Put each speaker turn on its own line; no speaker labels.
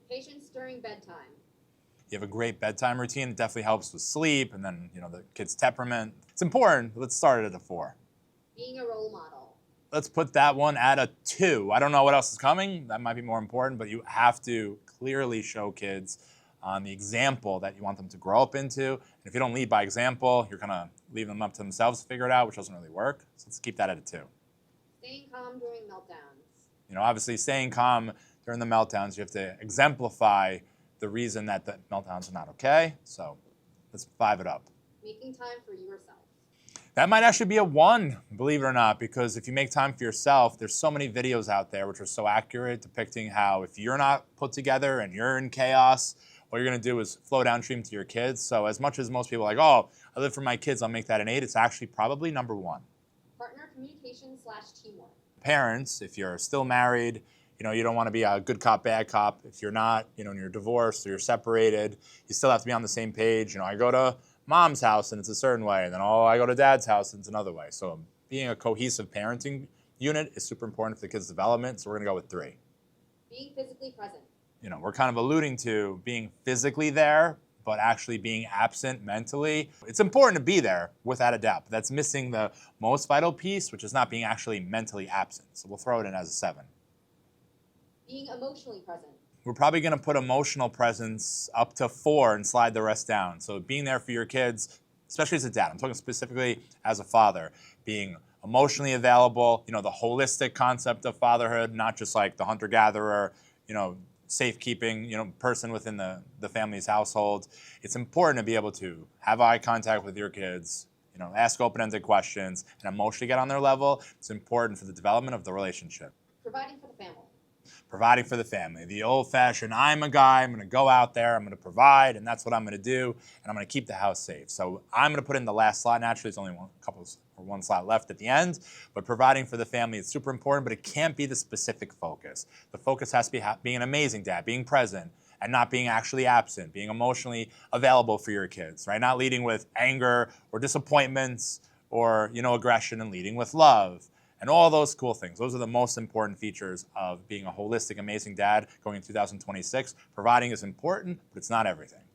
Patience during bedtime.
You have a great bedtime routine. It definitely helps with sleep and then, the kid's temperament. It's important. Let's start it at a 4.
Being a role model.
Let's put that one at a 2. I don't know what else is coming. That might be more important, but you have to clearly show kids on the example that you want them to grow up into. And if you don't lead by example, you're gonna leave them up to themselves to figure it out, which doesn't really work. So let's keep that at a 2.
Staying calm during meltdowns.
Obviously staying calm during the meltdowns, you have to exemplify the reason that the meltdowns are not okay. So let's 5 it up.
Making time for yourself.
That might actually be a 1, believe it or not, because if you make time for yourself, there's so many videos out there which are so accurate depicting how if you're not put together and you're in chaos, what you're gonna do is flow downstream to your kids. So as much as most people are like, oh, I live for my kids, I'll make that an 8, it's actually probably number 1.
Partner communication/teamwork.
Parents, if you're still married, you don't want to be a good cop, bad cop. If you're not, and you're divorced or you're separated, you still have to be on the same page. I go to mom's house and it's a certain way, and then I go to dad's house and it's another way. So being a cohesive parenting unit is super important for the kids' development. So we're gonna go with 3.
Being physically present.
We're kind of alluding to being physically there, but actually being absent mentally. It's important to be there without a doubt, but that's missing the most vital piece, which is not being actually mentally absent. So we'll throw it in as a 7.
Being emotionally present.
We're probably gonna put emotional presence up to 4 and slide the rest down. So being there for your kids, especially as a dad, I'm talking specifically as a father, being emotionally available, the holistic concept of fatherhood, not just like the hunter-gatherer, safekeeping, person within the family's household. It's important to be able to have eye contact with your kids, ask open-ended questions and emotionally get on their level. It's important for the development of the relationship.
Providing for the family.
Providing for the family. The old-fashioned, I'm a guy, I'm gonna go out there, I'm gonna provide, and that's what I'm gonna do, and I'm gonna keep the house safe. So I'm gonna put in the last slot. Naturally, there's only one slot left at the end, but providing for the family is super important, but it can't be the specific focus. The focus has to be being an amazing dad, being present, and not being actually absent, being emotionally available for your kids, right? Not leading with anger or disappointments or, aggression, and leading with love. And all those cool things. Those are the most important features of being a holistic, amazing dad going in 2026. Providing is important, but it's not everything.